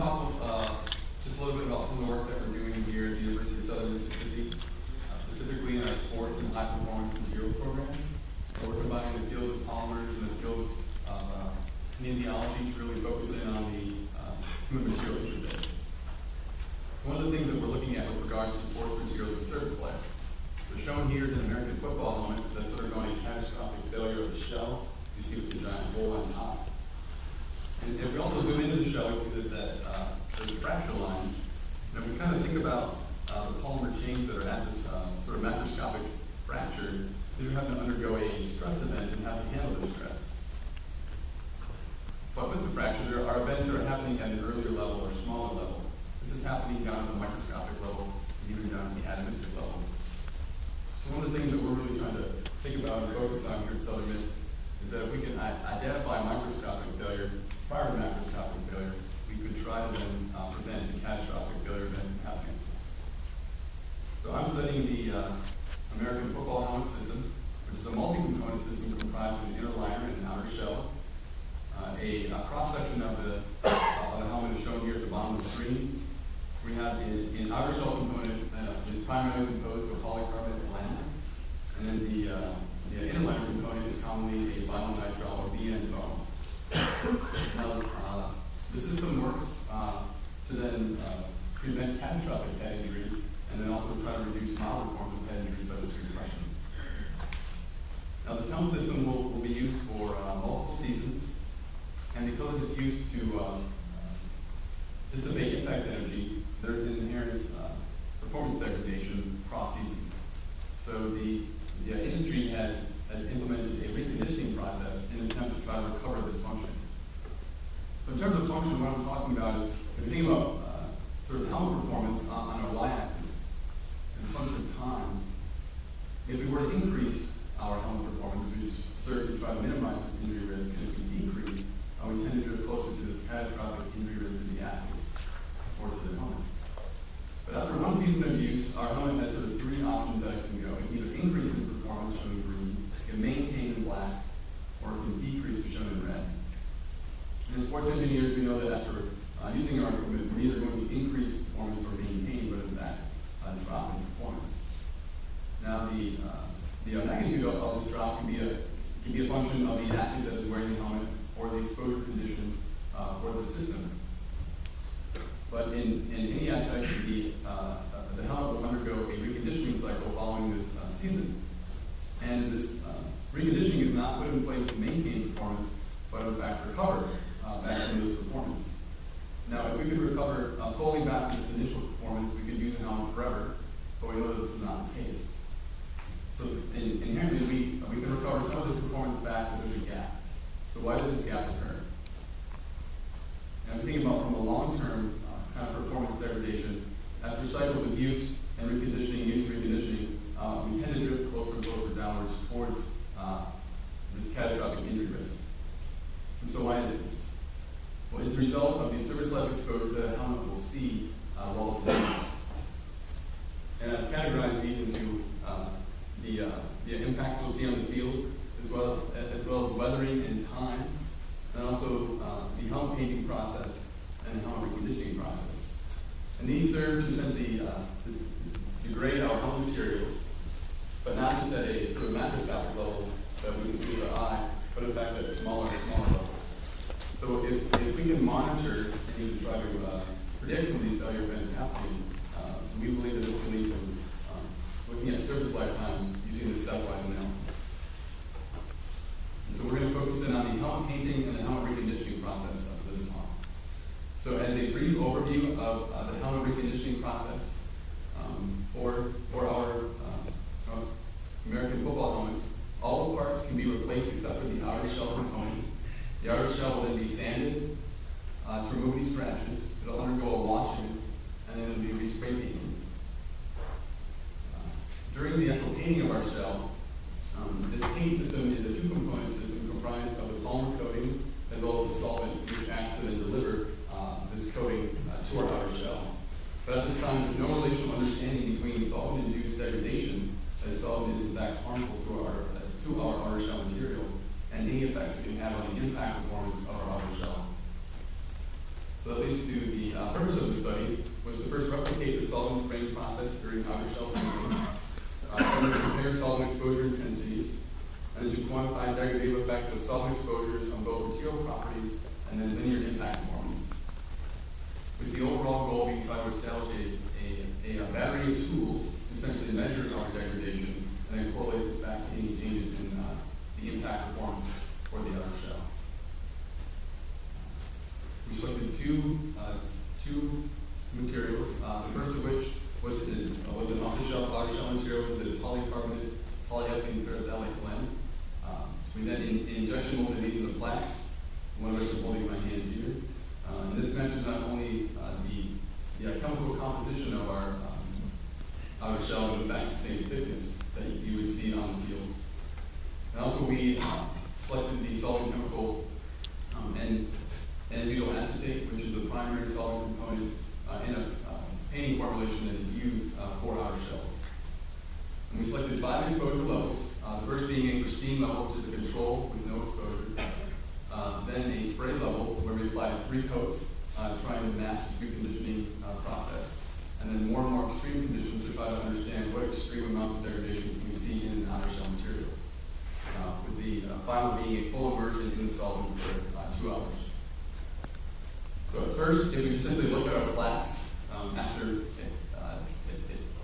talk just a little bit about some of the work that we're doing here at the University of Southern Mississippi, specifically in our sports and high performance materials program. So we're combining the fields of polymers and the fields of kinesiology to really focus in on the human material interface. So one of the things that we're looking at with regards to sports materials is surface life. So shown here is an American football helmet that's undergoing catastrophic failure of the shell. You see with the giant hole on top. And if we also zoom into the shell, we see that there's a fracture line. And if we kind of think about the polymer chains that are at this sort of macroscopic fracture, they're having to undergo a stress event and have to handle the stress. But with the fracture, there are events that are happening at an earlier level or smaller level. This is happening down at the microscopic level, and even down at the atomistic level. So one of the things that we're really trying to think about and focus on here at Southern Miss is that if we can identify microscopic failure prior to macroscopic failure, we could try to then prevent a catastrophic failure event from happening. So I'm studying the American football helmet system, which is a multi-component system comprised of an inner liner and an outer shell. A cross-section of the helmet is shown here at the bottom of the screen. We have an outer shell component is primarily composed of polycarbonate liner, and then the inner liner component is commonly a vinyl nitrile or BN foam. Now, the system works to then prevent catastrophic head injury, and then also try to reduce milder forms of head injury such as compression. Now, this helmet system will be used for multiple seasons, and because it's used to dissipate impact energy, there's an inherent performance degradation across seasons. So the industry has implemented a reconditioning process in an attempt to try to recover this function. So in terms of function, what I'm talking about is, if you think about sort of helmet performance on our y-axis, and function of time, if we were to increase our helmet performance, we just serve to try to minimize this injury risk, and if we decrease, we tend to do it closer to this catastrophic injury risk to the athlete or to the helmet. But after one season of use, our helmet has sort of three options that it can go. It can either increase in performance, shown in green, it can maintain in black, or it can decrease, shown in red. And as sports engineers, we know that after using our equipment, we're either going to increase performance or maintain, but in fact, drop in performance. Now, the magnitude of this drop can be a function of the athlete that is wearing the helmet or the exposure conditions for the system. But in any aspect, the helmet will undergo a reconditioning cycle following this season. And this reconditioning is not put in place to maintain performance, but in fact recover back to this performance. Now, if we could recover fully back to this initial performance, we could use a helmet forever, but we know that this is not the case. So inherently, we can recover some of this performance back, but there's a gap. So why does this gap occur? And I'm thinking about from a long-term kind of performance degradation, after cycles of use and reconditioning, we tend to drift closer and closer downwards towards this catastrophic injury risk. And so why is this? Well, it's a result of the surface life exposure that a helmet will see while it's in use. And I've categorized these into the impacts we'll see on the field, as well as weathering and time, and also the helmet painting process and the helmet reconditioning process. And these serve to essentially degrade our helmet materials, but not just at a sort of macroscopic level that we can see with our eye, but in fact at smaller and smaller levels. So if we can monitor and even try to predict some of these failure events happening, we believe that this can lead to looking at service lifetimes using this stepwise analysis. And so we're going to focus in on the helmet painting and the helmet reconditioning process of this talk. So as a brief overview of the helmet reconditioning process for our American football helmets, all the parts can be replaced except for the outer shell component. The outer shell will then be sanded to remove any scratches. It'll undergo a washing, and then it'll be re-spray painted. During the actual painting of our shell, this paint system is a two-component system comprised of the polymer coating as well as the solvent, which acts to then deliver this coating to our outer shell. But at this time, there's no relational understanding between solvent-induced degradation, as solvent is in fact harmful to our outer shell material, and any effects it can have on the impact performance of our outer shell. So that leads to the purpose of the study was to first replicate the solvent spraying process during outer shell treatment, to compare solvent exposure intensities, and to quantify degradative effects of solvent exposures on both material properties and then linear impact performance. With the overall goal being to establish a battery of tools to essentially measure color degradation and then correlate this back to any changes in the impact performance for the outer shell. We selected two materials. The first of which was an off-the-shelf outer shell material with a polycarbonate polyethylene terephthalate blend. We then injection molded these into plaques, one of which I'm holding in my hand here. And this measures not only the chemical composition of our outer shell, but in fact the same thickness that you would see on the field. And also we selected the solvent chemical N-butyl acetate, which is the primary solvent component in a painting formulation that is used for outer shells. And we selected 5 exposure levels, the first being a pristine level, which is a control with no exposure. Then a spray level, where we applied 3 coats, trying to match the reconditioning process. And then more and more extreme conditions to try to understand what extreme amounts of degradation we see in an outer shell material. With the final being a full immersion in the solvent for 2 hours. So at first, if we simply look at our plaques after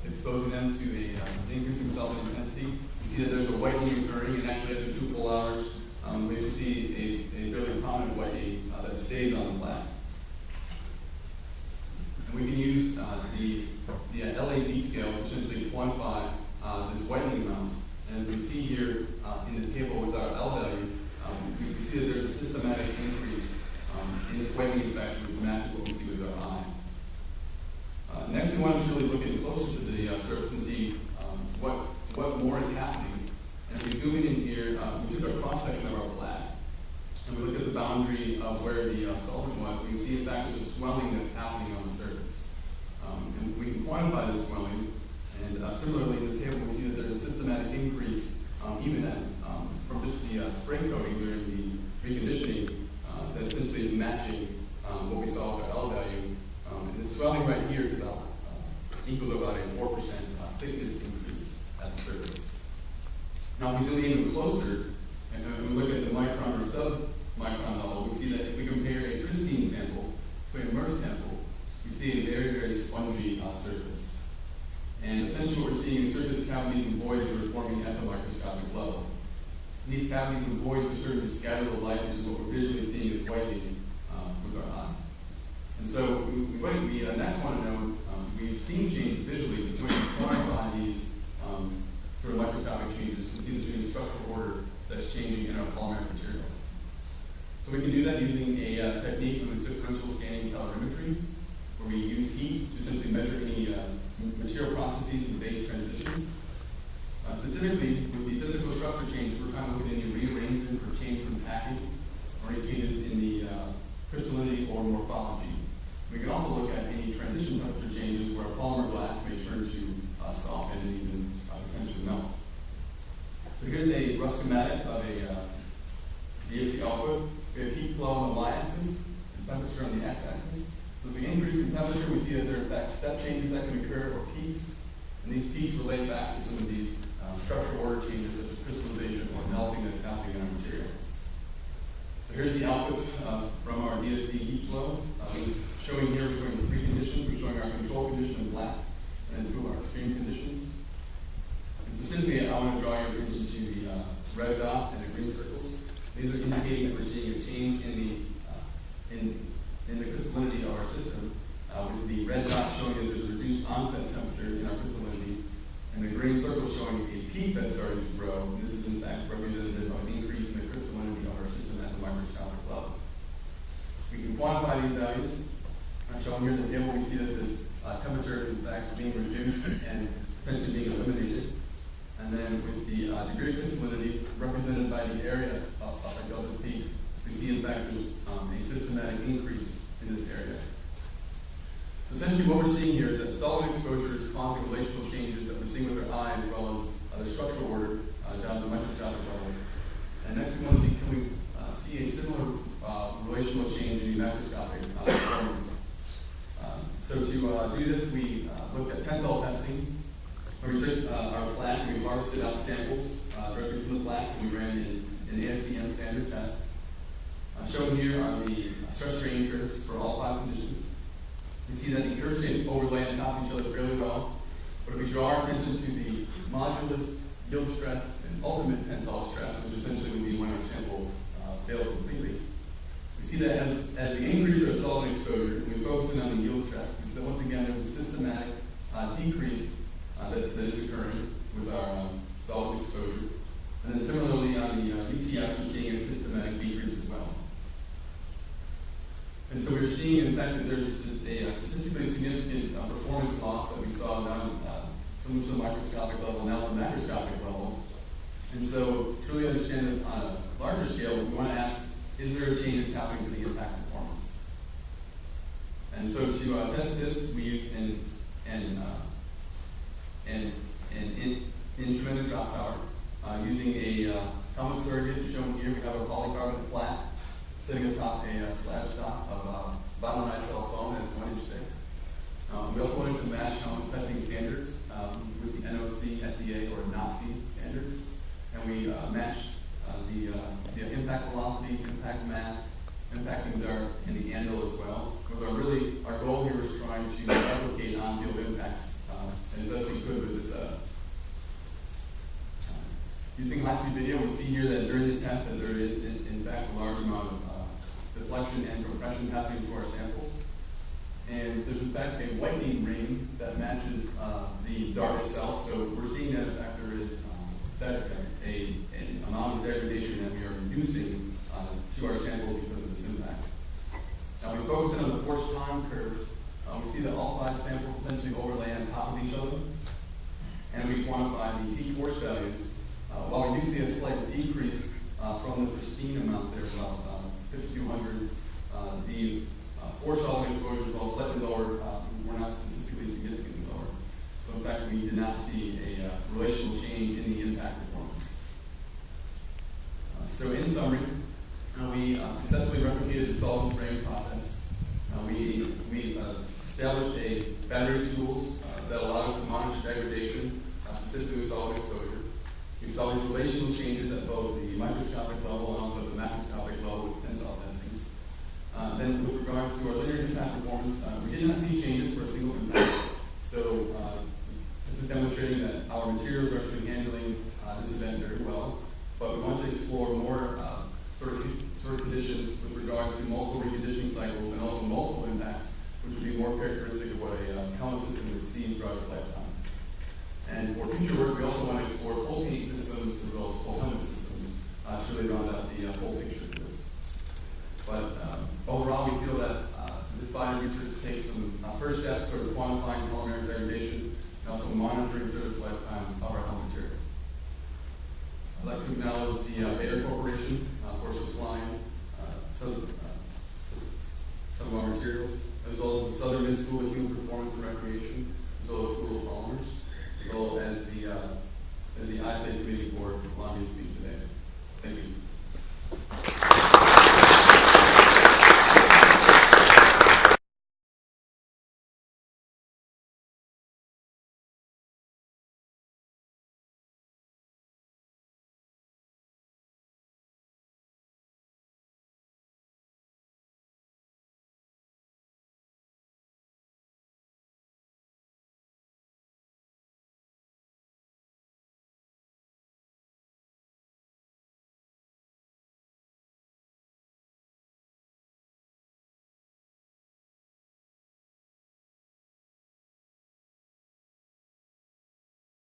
exposing them to an increasing solvent intensity, you see that there's a whitening occurring, and actually after 2 full hours, we can see a fairly prominent whitening that stays on the plaque. And we can use the LAB scale to essentially quantify this whitening amount. And as we see here in the table with our L value, we can see that there's a systematic increase in this whitening effect, which matches what we see with our eye. Next, we want to really look in closer to the surface and see what more is happening. As we zoom in here, we took a cross-section of our plaque, and we look at the boundary of where the solvent was. We can see, in fact, there's a swelling that's happening on the surface. And we can quantify this swelling, and similarly in the table, we see that there's a systematic increase, even from just the spray coating during the reconditioning, that essentially is matching what we saw with our L value. And the swelling right here is about equal to about a 4% thickness increase at the surface. Now, if we zoom in even closer, and we look at the micron or sub-micron level, we see that if we compare a pristine sample to a merged sample, we see a very, very spongy surface. And essentially what we're seeing is surface cavities and voids that are forming at the microscopic level. And these cavities and voids are starting to scatter the light, which is what we're visually seeing as whitening with our eye. And so we next want to know, we've seen changes visually, but when we quantify these sort of microscopic changes and see the structural order that's changing in our polymeric material. So we can do that using a technique with differential scanning calorimetry, where we use heat to essentially measure any material processes and phase transitions. Specifically, with the physical structure changes, we're trying to look at any rearrangements or changes in packing, or any changes in the crystallinity or morphology. We can also look at any transition temperature changes where polymer glass may turn to soft and even potentially melt. So here's a rough schematic of a ISEA output. We have heat flow on the y-axis and temperature on the x-axis. So as we increase in temperature, we see that there are in fact step changes that can occur, or peaks. And these peaks relate back to some of these structural order changes, such as crystallization or melting that's happening in our material. So here's the output from our DSC heat flow. Showing here, we're showing 3 conditions. We're showing our control condition in black, and then 2 of our extreme conditions. And specifically, I want to draw your attention to the red dots and the green circles. These are indicating that we're seeing a change in the crystallinity of our system, with the red dot showing that there's a reduced onset temperature in our crystallinity, and the green circle showing a peak that's starting to grow. And this is in fact representative of an increase in the crystallinity of our system at the microscopic level. We can quantify these values. Shown here in the table, we see that this temperature is in fact being reduced and essentially being eliminated. And then with the degree of crystallinity represented by the area of this peak, we see in fact there's a systematic increase in this area. Essentially what we're seeing here is that solid exposure is causing relational changes that we're seeing with our eye, as well as the structural order down to the microscopic level. And next we want to see, can we see a similar relational change in the macroscopic performance? do this, we looked at tensile testing, where we took our plaque and we harvested out samples directly from the plaque, and we ran an ISEA standard test. Shown here are the stress strain curves for all 5 conditions. You see that the curve shapes overlay on top of each other fairly well, but if we draw our attention to the modulus, yield stress, and ultimate tensile stress, which essentially would be when our sample fails completely, we see that as we increase our solvent exposure, and we focus in on the yield stress, we see that once again there's a systematic decrease that is occurring with our solvent exposure. And then similarly on the UTS, we're seeing a systematic decrease as well. And so we're seeing, in fact, that there's a statistically significant performance loss that we saw down similar to the microscopic level, now at the macroscopic level. And so to really understand this on a larger scale, we want to ask, is there a change that's happening to the impact performance? And so to test this, we used an instrumented drop tower using a helmet surrogate shown here. We have a polycarbonate plaque sitting atop a slab stock of vinyl foam that's 1 inch thick. We also wanted to match helmet testing standards with the NOC, SEA, or NOC standards, and we matched the impact velocity, impact mass, impacting dart, and the anvil as well. With our goal here was trying to replicate on-field impacts as best we could with this. Using high-speed video, we see here that during the test that there is, in fact, a large amount of deflection and compression happening to our samples. And there's, in fact, a whitening ring that matches the dart itself. So we're seeing that, in fact, there is an amount of degradation that we are inducing to our samples because of this impact. Now, we focus in on the force time curves. We see that all 5 samples essentially overlay on top of each other. And we quantify the peak force values. While we do see a slight decrease from the pristine amount there, about 5,200, the force solvent exposure, while slightly lower, were not statistically significantly lower. So in fact, we did not see a relational change in the impact performance. So in summary, we successfully replicated the solvent spraying process. We established a battery of tools that allow us to monitor degradation, specifically with solvent exposure. We saw these relational changes at both the microscopic level and also the macroscopic level with tensile testing. Then with regards to our linear impact performance, we did not see changes for a single impact. So this is demonstrating that our materials are actually handling this event very well. But we want to explore more sort of conditions with regards to multiple reconditioning cycles and also multiple impacts, which would be more characteristic of what a helmet system would see throughout its lifetime. And for future work, we also want to explore full paint systems as well as full helmet systems to really round out the whole picture of this. But overall, we feel that this body of research takes some first steps toward quantifying polymeric degradation and also monitoring service lifetimes of our helmet materials. I'd like to acknowledge the Bayer Corporation for supplying some of our materials, as well as the Southern Miss School of Human Performance and Recreation, as well as School of Polymers, as well as the ISEA Committee for allowing me to speak today. Thank you.